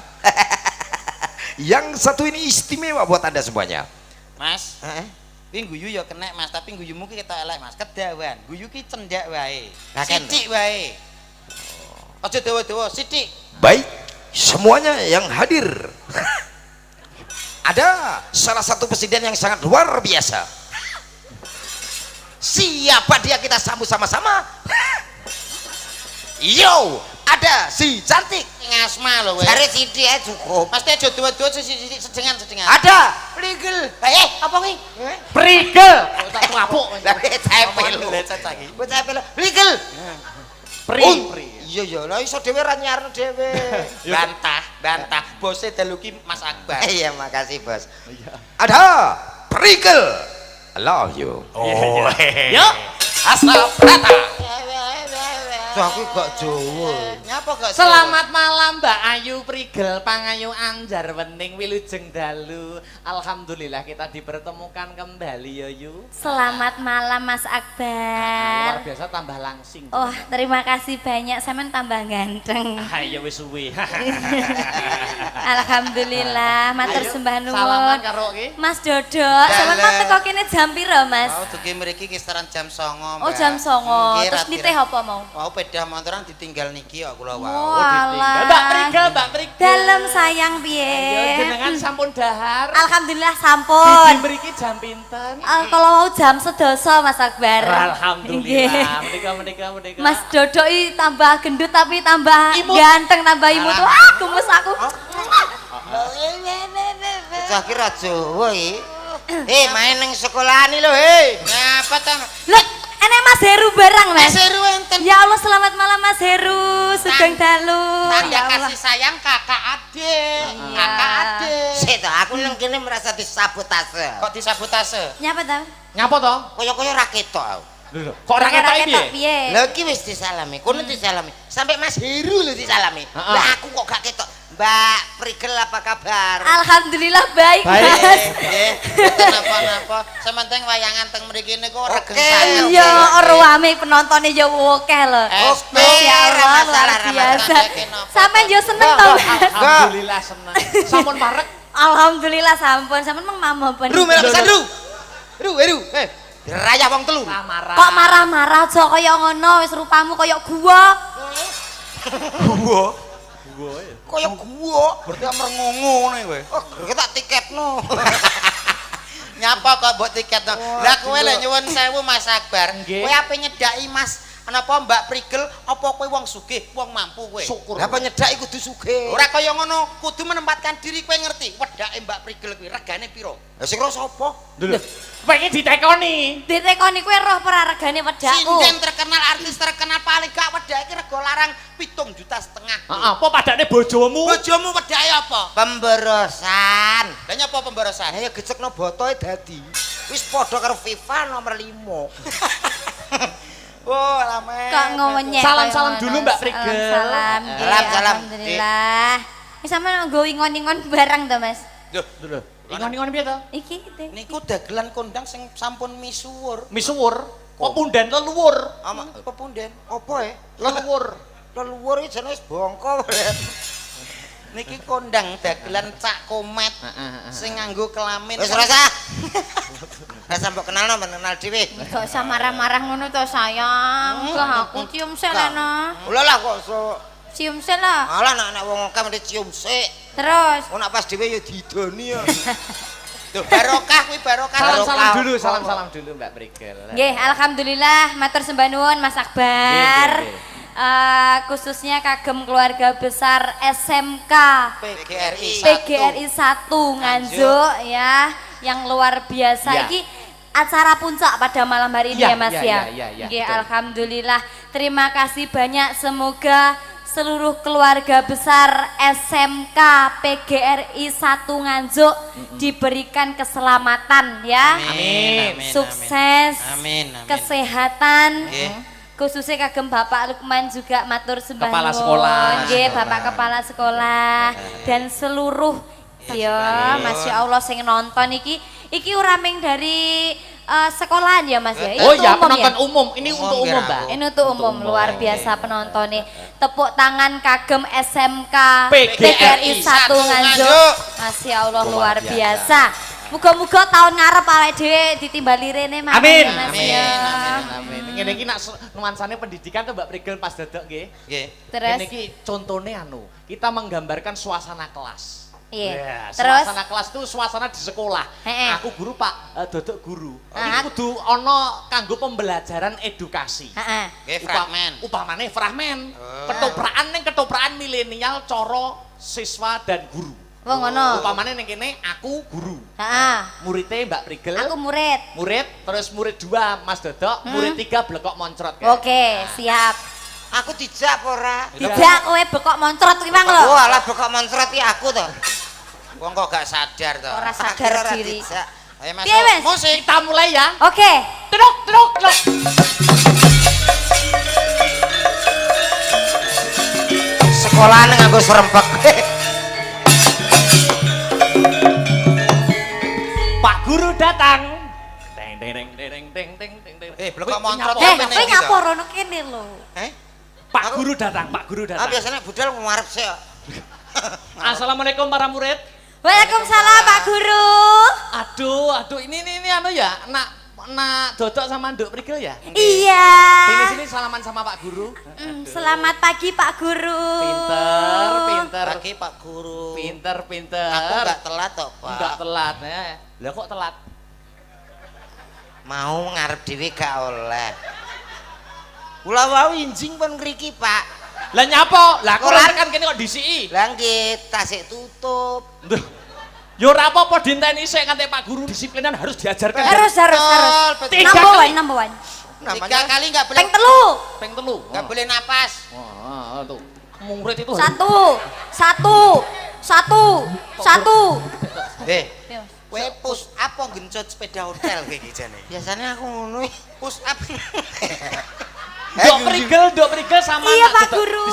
Yang satu ini istimewa buat Anda semuanya. Mas, kuwi guyu ya kena Mas, tapi guyumu ki kita elek Mas, kedawan. Guyu ki cendak wae. Lah, kan? Sithik wae. Aja dawa-dawa, sithik. Baik, semuanya yang hadir. Ada salah satu presiden yang sangat luar biasa. Siapa dia kita sambut sama-sama? Yo, ada si cantik. Ngasma lho kowe. Jare sithik ae cukup. Pasti aja dawa-dawa sejengan-sejengan. Ada Prigel. Apa kuwi? Prigel. Tak ngapuk. Lah cepel lho. Lah cacah iki. Bocah cepel. Prigel. Pri. Iya ya, lah iso dhewe ra nyarno dhewe. Bantah. Bose dalu ki Mas Akbar. Iya, makasih, Bos. Ada Prigel. I love you. Yo. Asal Prata. Cah aku gak Jawa. Nyapa gak Selamat malam Mbak Ayu Prigel, Pangayu Anjar Wening, Wilujeng Dalu. Alhamdulillah kita dipertemukan kembali ya Yu. Selamat malam Mas Luar Akbar. biasa tambah langsing. Oh, terima kasih banyak. Sampean tambah ganteng. Ayo wis suwe. Alhamdulillah, matur Ayo, sembah salaman nuwun. karo ki. Mas Dodok, sampean teko kene jam piro, Mas? Mau dugi mriki kisaran jam 09.00. Oh, jam 09.00. Terus nitih apa mau? Mau sepeda motoran ditinggal niki kok kula Oh, wau. alah. Mbak Prigel, Mbak Prigel. Dalem sayang Ayo piye? jenengan sampun dahar. Alhamdulillah Di sampun. mriki jam pinten? Kalau mau jam sedoso Mas Akbar. Alhamdulillah. Nggih. Menika. Mas Dodok iki tambah gendut tapi tambah Imut. ganteng, tambah imut. Alah. Wah, gemes aku. Bocah ki ra Jawa iki. Main nang sekolahane lho, Ngapa ta? Loh, enek Mas Heru barang, Mas. Seru enten. Ya Allah, selamat malam Mas Heru. Sugeng dalu. Tanda Ya Allah. kasih sayang kakak adik. Kakak adik. Sik to, aku nang kene merasa disabotase. Kok disabotase? Nyapa ta? Nyapa to? Kaya-kaya ra ketok aku. Kok ora ketok Raket-raket piye? piye? Lha iki wis disalami, kono disalami. Sampai Mas Heru lho disalami. Heeh. Lah aku kok gak ketok. Mbak Prigel apa kabar? Alhamdulillah baik, Baik. Mas. Nggih, mboten napa-napa. Sementing wayangan teng mriki niku regen Oke. saya. Iya, rame penontonnya ya akeh lho. Oke, Masya Allah, ra masalah, luar ra biasa. masalah. Sampai yo seneng to, Mas. Alhamdulillah seneng. Sampun parek. Alhamdulillah sampun, sampun meng mamaben. Ru melok pisan Ru. Ru. Dirayah wong telu. Marah. Kok marah-marah aja kaya ngono, wis rupamu kaya gua. Kaya gua. Berarti merengungu nih kowe. Oh, gue tak tiketno. Nyapa kok mbok tiket no. Lah kowe lho nyuwun sewu Mas Akbar. Nggih. Kowe ape nyedaki Mas Napa Mbak Prigel apa kowe wong sugih, wong mampu kowe? Syukur. Lah penyedhak iku kudu sugih. Ora kaya ngono, kudu menempatkan diri kowe ngerti. Wedake Mbak Prigel kuwi regane piro? Lah sing ro sapa? Lho, pengen ditekoni. Ditekoni kowe roh ora regane wedakku. Sinden terkenal, artis terkenal paling gak wedake iki rega larang 7,5 juta. Heeh, apa padane bojomu? Bojomu wedake apa? Pemborosan. Lah nyapa pemborosan? Ya gecekno botoe dadi. Wis padha karo FIFA nomor 5. Oh, lama. Kok ngonyek. Salam-salam dulu, Mbak Prigel. Salam. Salam. Alhamdulillah. Iki sampean nggo ingon-ingon barang to, Mas? Lho. Ingon-ingon piye to? Iki teh. Niku dagelan kondang sing sampun misuwur. Misuwur. Pepunden leluhur. Ama pepunden. Apa e? Leluhur. Leluhur iki jenenge wis bongko. Niki kondang dagelan Cak Komet sing nganggo kelamin. Wis rasa. Rasa mbok kenal kenal dhewe. Gak usah marah-marah ngono to, sayang. Gak aku cium sik Lena. Lha lah kok so Cium sik lah. alah nek wong akeh mesti cium sik. Terus. Kok nek pas dhewe ya didoni ya. Tuh, barokah kuwi barokah. Salam-salam dulu, salam-salam dulu Mbak Prigel. Nggih, alhamdulillah matur sembah nuwun Mas Akbar. Nggih. Khususnya kagem keluarga besar SMK PGRI 1 Nganjuk ya, yang luar biasa. Ya. Iki acara puncak pada malam hari ini Ya, ya Mas ya, ya. ya, Nggih, betul. alhamdulillah. Terima kasih banyak, semoga seluruh keluarga besar SMK PGRI 1 Nganjuk diberikan keselamatan ya. Amin. Sukses, Amin. kesehatan. Nggih. Khususnya kagem Bapak Lukman juga matur sembah Kepala nuwun. sekolah. Nggih, Bapak Kepala Sekolah dan seluruh ya, Masya Allah sing nonton iki ora ming dari sekolahan ya Mas ya. Oh Itu ya, umum penonton umum. Ini Umum, untuk umum, kira. Mbak. Ini untuk umum, luar biasa penontonnya. Tepuk tangan kagem SMK PGRI 1 1 Nganjuk. Nganjuk. Masya Allah Luar luar biasa. biasa. Muga-muga tahun ngarep awake dhewe ditimbali rene Mas. Amin. ya, Mas, Amin. ya. Amin. Ngene iki nak nuansane pendidikan tuh Mbak Prigel pas dedek nggih. Nggih. Terus Ngene iki contohnya kita menggambarkan suasana kelas. iya. Ya, Terus suasana kelas itu suasana di sekolah. Heeh. Aku guru Pak, dodok guru. Ah. Iki kudu ana kanggo pembelajaran edukasi. heeh. Nggih, fragmen. Upamane fragmen. Oh. Ketoprakan milenial coro siswa dan guru. Wong ngono. Upamane ning kene aku guru. Heeh. Muridnya Mbak Prigel. Aku murid. Murid, terus murid 2 Mas Dodok, murid 3 blekok moncrot. Oke, siap. Aku dijak apa ora? Tidak kowe bekok moncrot ki Bang lho. Oh, alah bekok moncrot iki aku to. Wong kok gak sadar to. Ora Akhirnya sadar ora diri. dijak. Ayo Mas. Piye, Mas? Musik. Kita mulai ya. Oke. Truk, truk, truk. Sekolahan nganggo serempek. Pak guru datang. Deng deng deng deng deng deng deng deng. Blekok Wih, moncrot nyapa? apa Kowe ngapa rono kene lho? Pak guru datang, Pak guru Ah datang. biasanya budal ngarep sih. Assalamualaikum para murid. Waalaikumsalam Pak Guru. Aduh, ini anu ya, nak Dodok sama Nduk Prigel ya? Iya. Sini salaman sama Pak guru. Selamat pagi Pak Guru. Pinter. Pagi Pak Guru. Pinter. Aku gak telat toh, Pak. Enggak telat ya. Lah kok telat? Mau ngarep dhewe gak oleh. Kula wau injing pun ngriki, Pak. Lah nyapo? Lah kok Ora- kan kene kok disiki. Lah nggih, tasik tutup. Duh. Ya ora apa-apa dinteni sik nganti Pak guru disiplinan harus diajarkan. Harus. Tiga Number kali. one, number one. 3 kali gak boleh. Peng telu. Peng telu. Gak boleh napas. Wah, tuh. Murid itu Satu. Kowe push up apa genjot sepeda hotel kayak gitu jane. Biasanya aku ngono. Push up. Dok Prigel sama Iya, anak Pak Dodok. Guru.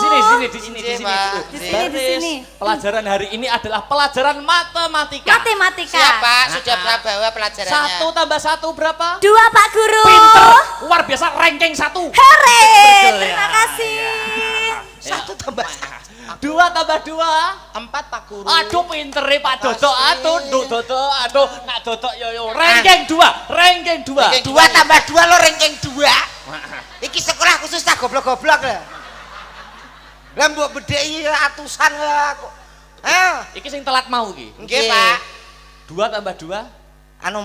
Di sini. Iya, Pak. Di sini. Pelajaran hari ini adalah pelajaran matematika. Matematika. Siapa sudah pernah bawa pelajarannya? 1 tambah 1 berapa? 2 Pak Guru. Pinter. Luar biasa ranking 1. Hore. Betul, ya. Terima kasih. 1 tambah 2 tambah 2. 4 Pak Guru. Aduh pintere Pak Dodok, aduh nak Dodok yo. Ranking 2. 2 tambah 2 lo ranking 2. Iki sekolah khusus tak goblok-goblok lah. Lah mbok bedheki atusan lah kok. Iki sing telat mau iki. Nggih, Pak. 2 tambah 2. Anu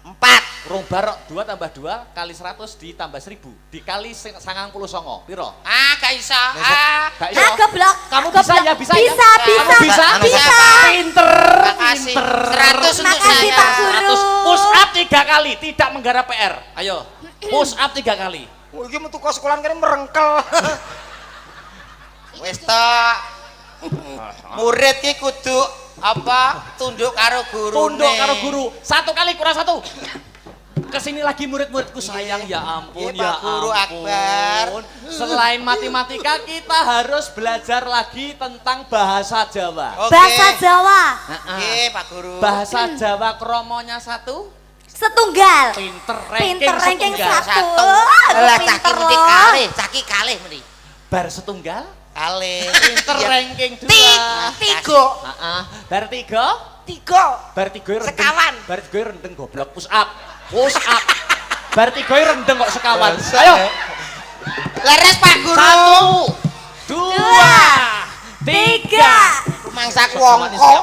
4. Urung bar 2 tambah 2 kali 100 ditambah 1000 dikali 99. Piro? Ah, gak iso. Gak iso. Ah, goblok. Kamu Goblok. bisa ya, bisa ya? Bisa, bisa. Kamu bisa? Bisa. Pinter, Makasih. pinter. 100 untuk Makasih, saya. Pak Guru. 100 push up 3 kali, tidak menggarap PR. Ayo, push up 3 kali. Oh, iki metu kok sekolahan kene merengkel. Wis tok. Murid ki kudu apa? Tunduk karo guru. Tunduk karo guru. 1 kali kurang 1. Kesini lagi murid-muridku sayang, ya ampun, Iya, ya Pak Guru ampun. Akbar. Selain matematika kita harus belajar lagi tentang bahasa Jawa. Oke. Bahasa Jawa. Oke, Pak Guru. Bahasa Jawa kromonya 1. Setunggal. Pinter Pinter ranking setunggal. 1. Lah Pinter caki mesti loh. kalih, caki kalih mesti. Bar setunggal. Kalih. Pinter Iya. ranking 2. Tiga. Bar 3. Tiga. Bar 3 rendeng. Sekawan. Bar 3 rendeng goblok push up. Push up. Bar 3 rendeng kok sekawan. Bangsa, Ayo. ya. Leres Pak Guru. 1 2 3. Mangsa wongko.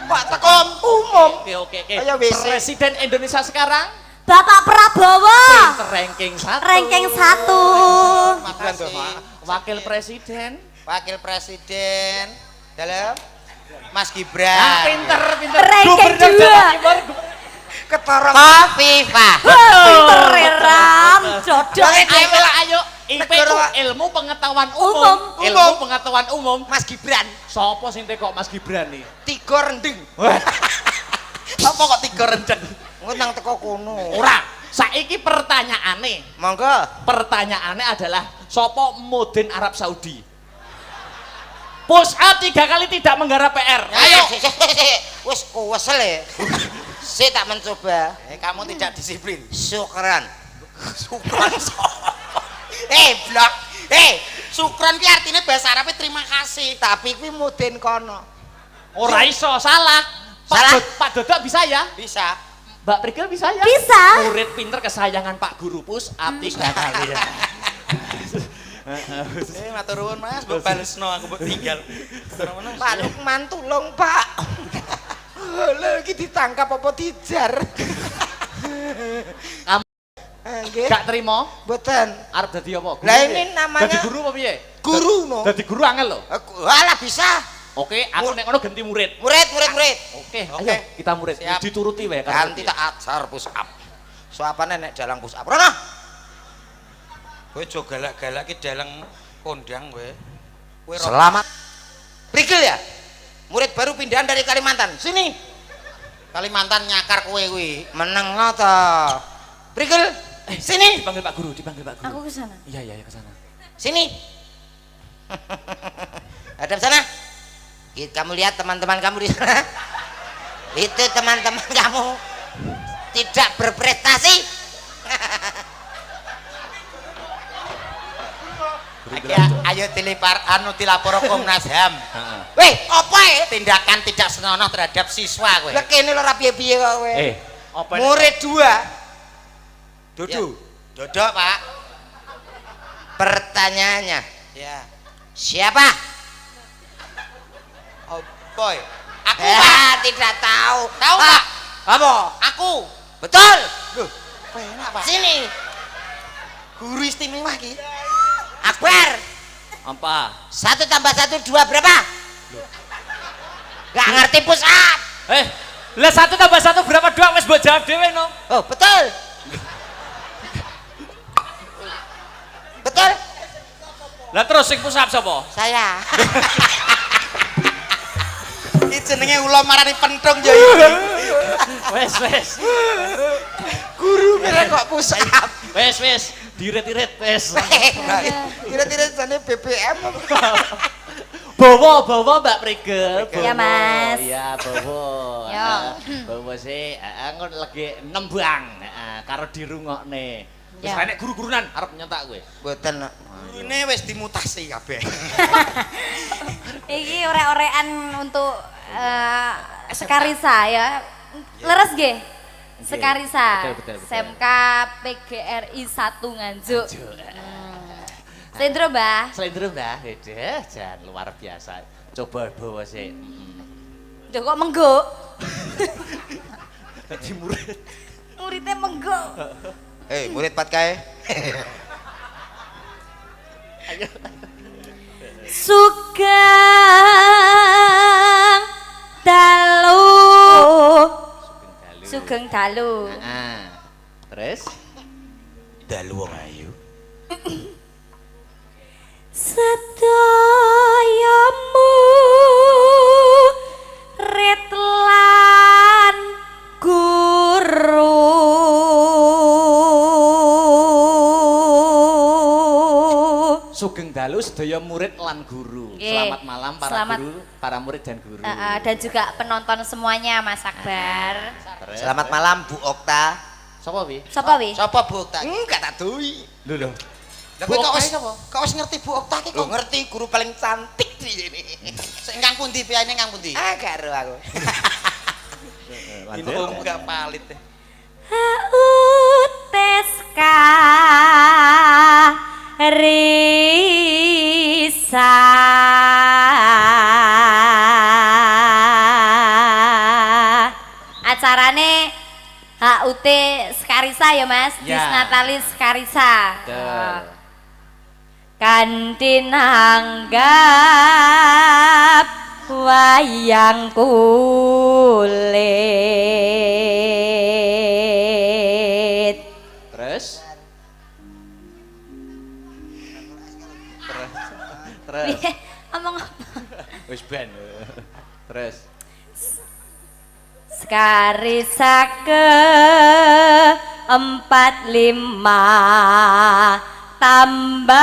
Pak tekom umum. Oke. Ayo, WC. Presiden Indonesia sekarang Bapak Prabowo. pinter ranking 1. Ranking 1. Makasih. Wakil Presiden. Wakil Presiden dalam Mas Ah, Gibran. pinter. Ranking Gubernur 2. Jawa Timur. Ketorong. Kofifah. Pinter Ram. Jodoh. Ayo. IP itu Negara- ilmu pengetahuan Umum. umum. Ilmu pengetahuan umum. Mas Gibran. Sopo sing kok Mas Gibran nih? 3 rendeng. Apa kok 3 rendeng? Engko nang teko kono. Ora. Saiki pertanyaane. Monggo. Pertanyaannya adalah sopo Mudin Arab Saudi? Push up 3 kali tidak menggarap PR. Ayo. Wis kuwesel ya. Saya tak mencoba. Kamu tidak disiplin. Syukran. Sukran. Blok. Sukran ki artinya bahasa Arabnya terima kasih. Tapi kuwi mudin kono. Ora iso, salah. Salah. Pak Dodok bisa ya? Bisa. Mbak Prigel bisa ya? Bisa. Murid pinter kesayangan Pak Guru push up 3 kali ya. Matur nuwun Mas, mbok balesno aku mbok tinggal. Pak Lukman tulung, Pak. Lha iki ditangkap apa dijar? Kamu Nggih. gak terima? Mboten. Arep dadi apa? Guru Lah piye? ini namanya- Dadi guru apa piye? Guru no. Dadi guru angel lho. Alah bisa. Oke, aku nek ngono ganti murid. Murid. Oke, Oke. ayo kita murid. Siap. Dituruti wae kan. Ganti tak ajar push up. Suapane nek dalang push up. Rono. Kowe aja galak-galak ki dalang kondang kowe. Kowe ro- Selamat. Prigel ya? Murid baru pindahan dari Kalimantan. Sini. Kalimantan nyakar kowe kuwi. Meneng to. Prigel, sini. Dipanggil Pak Guru, dipanggil Pak Guru. Aku ke sana. Iya, ke sana. Sini. Hadap sana. Kamu lihat teman-teman kamu di sana. Itu teman-teman kamu tidak berprestasi. Ayo dilapor Komnas HAM. Weh, apa ya? Tindakan tidak senonoh terhadap siswa kowe. Lah kene lho ora piye-piye kok kowe. Apa Murid 2. Dudu. Dodok, Pak. Pertanyaannya, Ya. siapa? Oh, boy. Aku, Pak. Tidak tahu. Tahu, Ah, Pak. Kamu? Aku. Betul. Loh, enak, Pak. Sini. Guru istimewa ki. Akbar. Apa? 1 tambah 1 2 berapa? Gak ngerti push up. Lah 1 tambah 1 berapa? 2 wis mbok jawab dhewe no. Oh, betul. Betul. Lah terus sing push up sapa? Saya. Iki jenenge ula marani pentung ya iki. Wes. Guru kira kok push up. Wes. Dirit-irit wes. Kira-kira jane BBM. Bawa Mbak Prigel. Ya, Mas. Iya, bawa. Ya. Bawa sih ngono lagi nembang karo dirungokne. Wis Ya. enek guru-gurunan arep nyentak kowe. Mboten. Gurune wis dimutasi kabeh. Iki orek-orekan untuk Sekarisa ya. Leres nggih? Sekarisa. Betul. SMK PGRI 1 Nganjuk. Sendro, Mbah. Slendro Mbah, jan luar biasa. Coba bawa sih. Duh kok mengguk? Dadi murid. Muridnya menggo. Murid pat kae. Ayo. Sugeng dalu. Sugeng dalu. Terus Dalu wong ayu. Sedayamu retlan guru. Sugeng dalu sedaya murid lan guru. Selamat malam para guru, para murid dan guru. Dan juga penonton semuanya Mas Akbar. Terus, Selamat malam Bu Okta. Sapa wi? Sapa wi? Sapa Bu Okta? Enggak tak duwi. Lho. Lah Bu kowe Okta kok sapa? wis ngerti Bu Okta ki kok ngerti guru paling cantik di sini. Sing kang pundi piyane kang pundi? Karo aku. Lanjut. Ini enggak palit. Uteska Risa acarane HUT Skarisa ya Mas, Ya. Disnatalis Skarisa. Betul. Kanthi nanggap wayang kulit. Terus? Terus. Piye? Omong apa? Wis ben. Terus. Skarisa ke 45 tambah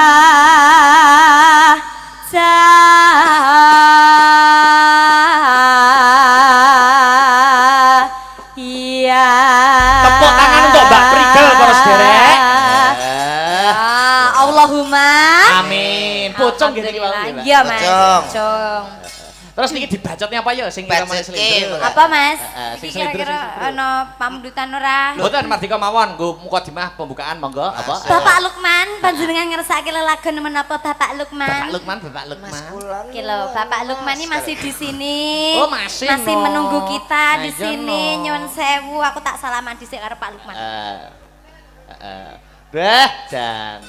cahaya. Tepuk tangan untuk Mbak Prigel para sederek. Allahumma Amin. Pocong gini iki wae, Mbak. Iya Mas, Pocong. pocong. Terus niki dibacotnya apa ya sing irama Bacot selindro? Apa Mas? Sing Iki selindro, kira-kira sing selindro. ana pamdutan ora? Mboten mardika mawon, nggo mukadimah pembukaan monggo apa? Bapak Lukman, panjenengan ngersake lelagon menapa Bapak Lukman? Bapak Lukman, Bapak Lukman. Iki lho, Bapak Lukman ini masih di sini. Oh, masih, no. menunggu kita di Nah, iya, sini. no. Nyuwun sewu, aku tak salaman dhisik karo Pak Lukman. Dan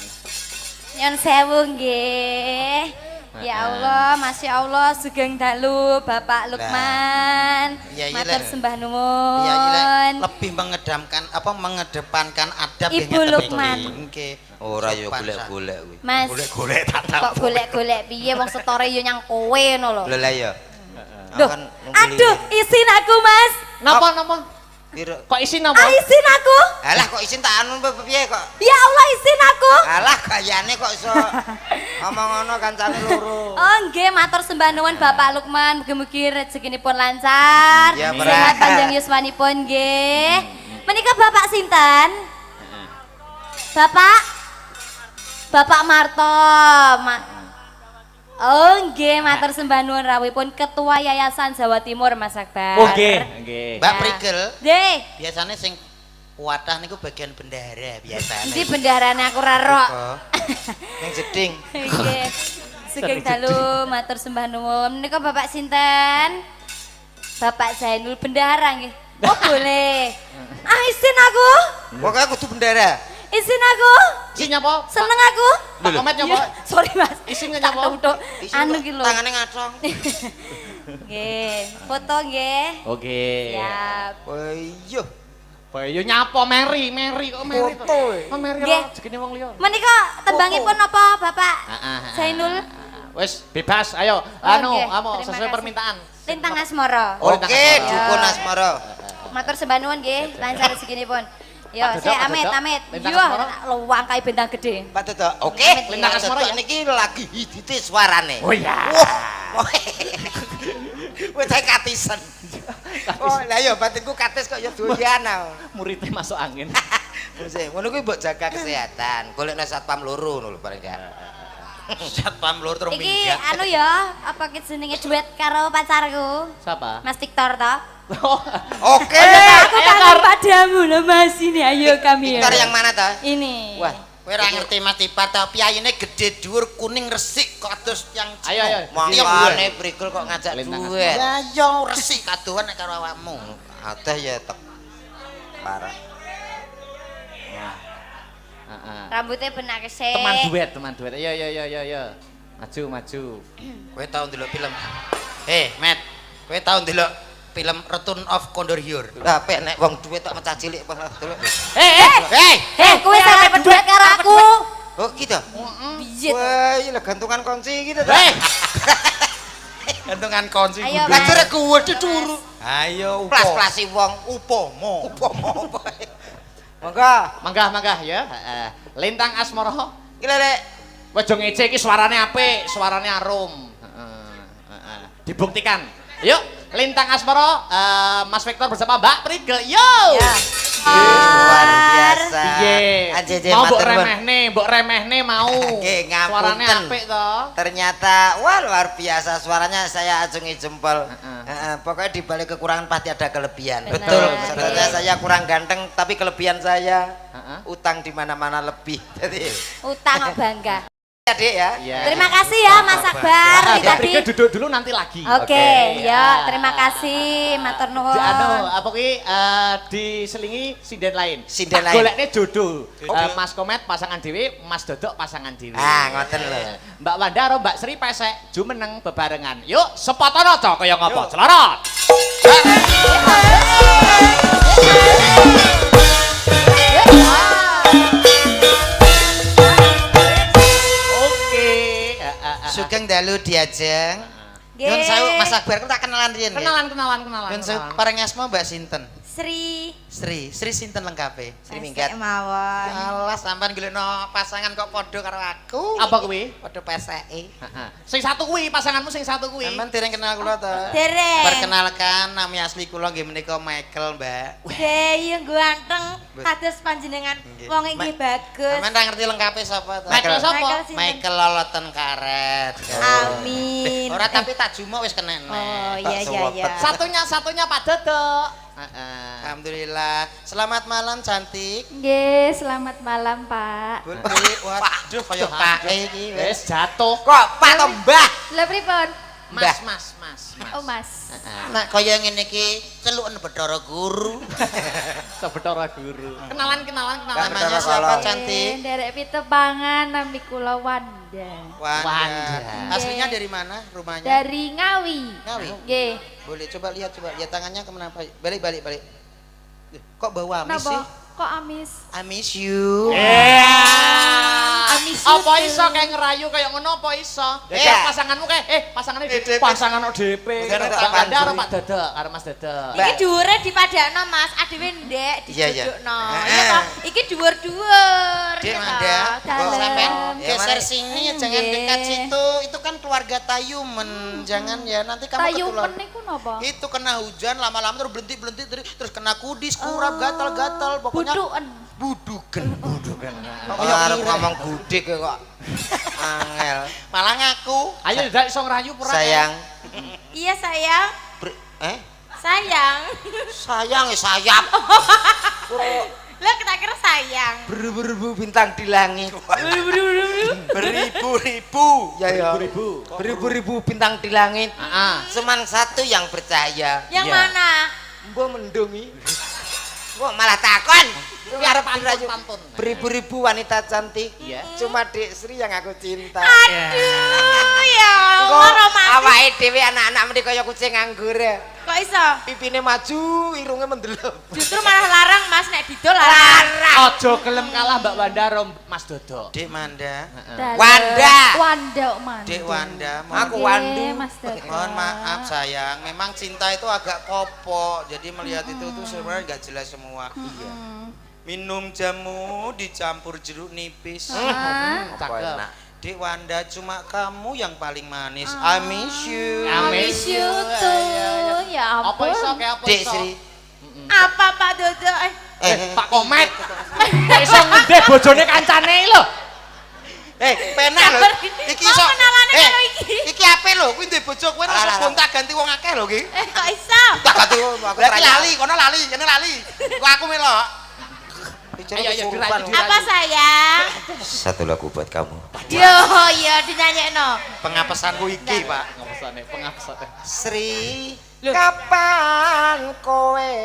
Nyuwun sewu nggih. Ya Allah, Masya Allah, sugeng dalu Bapak Lukman. Iya, iya, Matur Lek. sembah Iya, nuwun. lebih mengedepankan adab Ibu yang Lukman. Nggih. Ora yo Sopan, golek-golek kuwi. Mas, Golek-golek tak tahu. kok golek-golek piye wong setore yo nyang kowe ngono lho. Lho lah ya. Duh, Akan aduh, isin aku Mas. napa? Piro? Kok isin napa? Isin aku. Alah kok isin tak anu piye kok? Ya Allah, isin aku. Alah gayane kok iso ngomong ngono kancane loro. Oh nggih, matur sembah nuwun Bapak Lukman, mugi-mugi rezekinipun lancar. Ya, Sehat panjang yuswanipun nggih. Menika Bapak sinten? Bapak Marto. Oh nggih, matur sembah nuwun rawuhipun Ketua Yayasan Jawa Timur Mas Akbar. Oh nggih. Mbak Prigel, Nggih. biasanya sing kuatah niku bagian bendahara biasanya. Endi bendaharane aku ora ro. Ning jeding. Nggih. Sugeng dalu matur sembah nuwun. Menika Bapak sinten? Bapak Zainul Bendahara nggih. Oh boleh. Isin aku. Pokoke kudu bendahara. Isin aku. Isin nyapa? Seneng aku. Pak Komet nyapa? Iya, sorry Mas. Isin Tak nyapa? tutuk. Isin Anu kok ki lho. Tangane ngacong. Nggih, foto nggih. Oke. Siap. Oh iya. Bayo nyapa Mary kok Mary to. Oh Mary Nggih. ora jegene wong liya. Menika tembangipun apa Bapak? Zainul. Wis bebas, ayo. nggih. Amo Terima sesuai kasih. permintaan. Lintang Asmara. Oh, Oke, Lintang Asmara. dukun Asmara. Matur sembah nuwun nggih, lancar rezekinipun. Yo, Pak Dodok, saya Pak amit, Dodok. amit. Lintang Yo, Asmara. luwang kae bintang gede. Pak Toto. Oke, Lintang Asmara ya? niki lagi hidite suarane. Oh iya. Wah. Wis saya katisen. Oh, lah ya batinku katis kok ya doyan. Muridnya masuk angin. Wis ngono kuwi mbok jaga kesehatan. Golekno satpam loro ngono lho paling gak. Satpam loro terus Iki minggat. anu ya, apa ki jenenge duet karo pacarku? Siapa? Mas Victor toh? Oke. Aku kangen padamu loh Mas ini, ayo kami. Victor yang mana toh? Ini. Wah, kowe ora ngerti Mas Tipat to, piyayine gede dhuwur kuning resik kok atus yang Ayo. Mangkane Prigel kok ngajak Lintang duet. Ya yo resik kadoan nek karo awakmu. Ateh ya tek. Parah. Heeh. Rambutnya benak kesek. Teman duet. Yo. Maju. Kowe tau ndelok film. Matt, kowe tau ndelok film Return of Condor Hyur. Lah pek nek wong duwe tak mecah cilik apa delok. Kowe salah berduet karo aku. Oh gitu. Biyet. Wah, iya lah gantungan kunci gitu. Gantungan kunci. Ayo, Lah Mas. jare kuwede turu. Ayo Plas-plasi wong. Upomo. Monggo. ya. Heeh. Lintang Asmara. Iki lek Aja ngece iki suarane apik, suarane arum. Heeh. Dibuktikan. Yuk, Lintang Asmara, Mas Victor bersama Mbak Prigel. Yo. Ya. luar biasa. Piye? Anjeje Mau mbok matur nuwun. remehne mau. Nggih, ngapunten. Suarane apik to. Ternyata wah luar biasa suaranya, saya acungi jempol. Heeh. Pokoknya di balik kekurangan pasti ada kelebihan. Betul. Sebenarnya saya kurang ganteng tapi kelebihan saya Heeh. utang di mana-mana lebih. Jadi Utang kok bangga. ya Dek ya. Iya. Terima kasih ya Mas Akbar Mbak tadi. Prigel duduk dulu nanti lagi. Oke, ya terima kasih matur nuwun. Apa ki diselingi sinden lain. Sinden Tak lain. golekne jodoh. Mas Komet pasangan dhewe, Mas Dodok pasangan dhewe. Ah, ngoten lho. Mbak Wanda karo Mbak Sri pesek jumeneng bebarengan. Yuk, sepotono aja kaya ngapa? Celorot. Oke. Sugeng dalu diajeng. Nggih. Nyun sewu Mas Akbar ku tak kenalan riyen. Kenalan. Nyun sewu pareng asma Mbak sinten? Sri. Sri sinten lengkape? Sri minggat. Mawon. Alah sampean golekno pasangan kok padha karo aku. Apa kuwi? Padha peseke. Heeh. Sing satu kuwi, pasanganmu sing satu kuwi. Sampean dereng kenal kula to? Dereng. Perkenalkan, nami asli kula nggih menika Michael, Mbak. Deyu ganteng kados panjenengan Nggih. wong inggih bagus. Sampean ra ngerti lengkape sapa to? Michael sapa? Michael sinten? Michael loloten karet. Amin. Ora tapi tak jumo wis kenek. Oh iya. Satunya Pak Dodok. Heeh. Alhamdulillah. Selamat malam cantik. Nggih, selamat malam, Pak. Waduh kaya Pak iki wis. Wis jatuh. Kok Pak to Mbah? Lah pripun? Mas. Oh, Mas. Nak kaya ngene iki celuken Bathara Guru. Sebetara guru. Kenalan. Namanya siapa cantik? Derek pitepangan nami kula Wanda. Wanda. Aslinya dari mana rumahnya? Dari Ngawi. Ngawi. Nggih. Boleh coba lihat tangannya kemana Pak? Balik. Kok bau amis Napa? sih? Kok amis? I miss you. Amis Apa itu. iso kayak ngerayu kayak ngono apa iso? Pasanganmu kayak pasangannya DP. pasangan DP. Bukan ada Mbak apaan, Wanda karo Suri? Pak Dodok karo Mas Dodok. Iki dhuwure dipadakno Mas, adewe ndek Iya, iya. dijudukno. Iya toh? Iki dhuwur-dhuwur. Dek iya Manda, toh? kok Dalem. sampean Ya, geser mana? sini jangan Nggih. dekat situ. Itu kan keluarga Tayumen. Jangan ya nanti kamu ketularan. Tayumen niku napa? Itu kena hujan lama-lama terus berhenti terus kena kudis, kurap, gatal-gatal pokoknya Buduken. buduken. Arep ngomong gudik kok. Angel. Malah ngaku. Ayo ndak iso ngerayu pura. Sayang. Iya sayang. Eh? Sayang. Sayang ya sayap. Lah kita kira sayang. Berbu-berbu bintang di langit. Beribu-ribu. Ya ya. Ribu. Beribu-ribu bintang di langit. Heeh. Cuman satu yang bercahaya. Yang Iya. mana? Mbok mendungi. Kok malah takon. Kuwi arep dirayu. Pantun. Beribu-ribu wanita cantik. Iya. Cuma Dek Sri yang aku cinta. Aduh ya Kok Allah romantis. awake dhewe anak-anak mriki kaya kucing nganggur. Kok iso? Pipine maju, irunge mendelep. Justru malah larang Mas nek didol larang. Ojo gelem kalah Mbak Wanda karo Mas Dodok. Dek Manda. Dalem. Wanda. Wanda Manda. Dek Wanda. Aku Nggih, Wandu. Mas Dodok. Mohon maaf sayang, memang cinta itu agak kopok. Jadi melihat itu tuh sebenarnya nggak jelas semua. Iya. Minum jamu dicampur jeruk nipis. Cakep. Dek Wanda cuma kamu yang paling manis. I miss you. I Miss you too. Ya Apa ampun. iso kayak apa Dek iso? Sri. Apa Pak Dodo? Pak Komet. Kok iso ngendeh bojone kancane lho. Penak lho. Iki Mau iso. kenalane karo iki. Iki ape lho? Kuwi ndek bojo kowe ora iso gonta ganti wong akeh lho iki. Kok iso? Tak ganti aku Berarti lali, kono lali, kene lali. Kok aku melok. Ayo dirayu. Apa sayang? Satu lagu buat kamu. Yo, iya dinyanyekno. Pengapesanku iki, Pak. Pengapesan. Sri, kapan kowe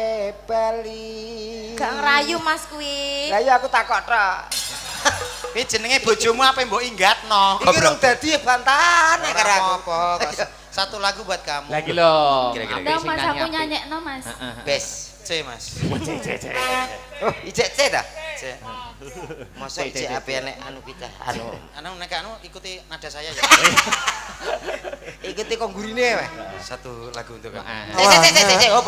bali? Gak ngerayu Mas kuwi. Lah ya aku takok tok. Kuwi jenenge bojomu apa mbok inggatno? Iki rung dadi bantahan nek karo aku. Apa? Satu lagu buat kamu. Lagi lo. Kira-kira. Ada mas aku nyanyekno mas. Bes. C, Mas. Oh, ijek C dah. C. Mosok ijek ape nek anu kita. Anu nek anu ikuti nada saya ya. Ikuti kok gurine wae. Satu lagu untuk kamu. Cek. Hop.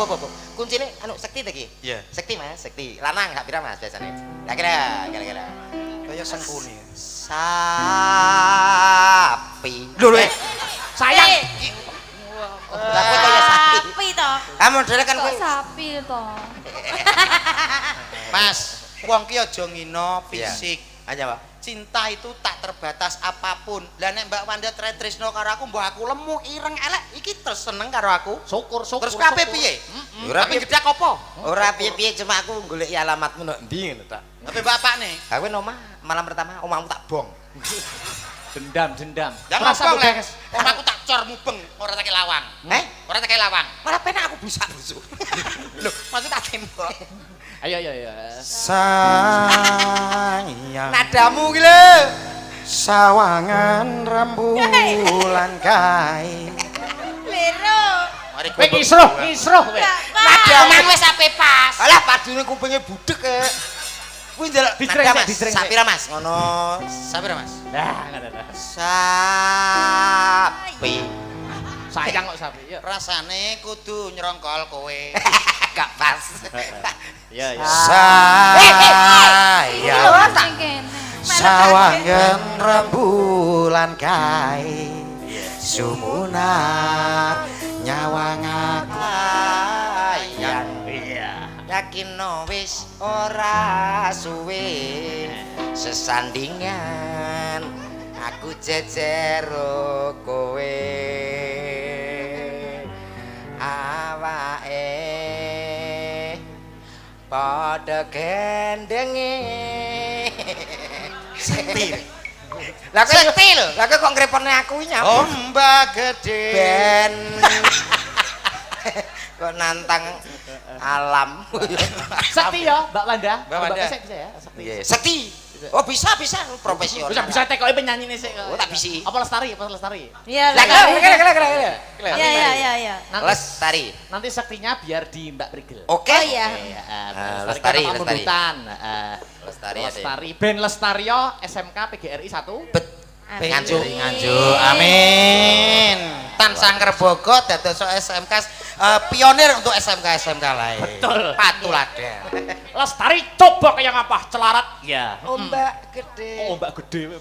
Kuncine anu sekti ta ki? Iya. Sekti Mas, sekti. Lanang gak pira Mas biasane. Kira-kira. Kaya sengkuni. Sapi. Lho, Sayang. Aku kaya sapi. Sapi toh. Ah modele kan Kok kowe. sapi toh. Mas, wong ki aja ngina fisik. Aja, Pak. Cinta itu tak terbatas apapun. Lah nek Mbak Wanda tresno karo aku, mbok aku lemu, ireng, elek, iki terus seneng karo aku. Syukur. Terus kabeh piye? Ora Tapi piye. gedak apa? Ora piye-piye cuma aku golek alamatmu nek ndi ngono ta. Tapi bapakne. Aku omah malam pertama omahmu tak bong. Dendam. Lah Merasa ngapa lek beres. omahku tak cor mubeng, ora tak lawang. Ora tak lawang. Malah penak aku busak-busuk. Lho, maksud tak tembok. Ayo. Sayang. Nadamu ki lho. Sawangan rembulan kae. Lero. Mari Kowe kisruh kowe. Nadamu wis ape pas. Alah padune kupinge budek e. Kuwi njaluk Distreng, nada Mas. distreng. Sapira Mas? Ngono. Sapira Mas? Nah, ngono. Sapi. Sayang kok sapi. Yuk. Rasane kudu nyerongkol kowe. Gak pas. Iya. Sayang. Sing kene. Sawangan rembulan kae. Sumunar nyawang aku. Sayang. Iya. Yakin no wis ora suwe sesandingan aku jejero kowe awake padha gendenge sekti lho kok ngrepone aku nyapa Ombak gede. ben kok nantang alam. Sakti ya, Mbak Wanda. Mbak Wanda. Saya bisa ya, sakti. Iya, sekti. Oh bisa profesional. Bisa tekoki penyanyi nih sik. Oh, tak bisi. Apa lestari? Iya. Lah Iya. Lestari. Nanti saktinya biar di Mbak Prigel. Oke. Oh iya. Lestari. Lestari. Ben Lestario SMK PGRI 1. Nganjuk. Amin. Tansah ngrebogo dados SMK pionir untuk SMK lain. Betul. Patuladen. Lestari coba kayak apa? Celarat. Ya. Ombak gede. Oh, Mbak gede.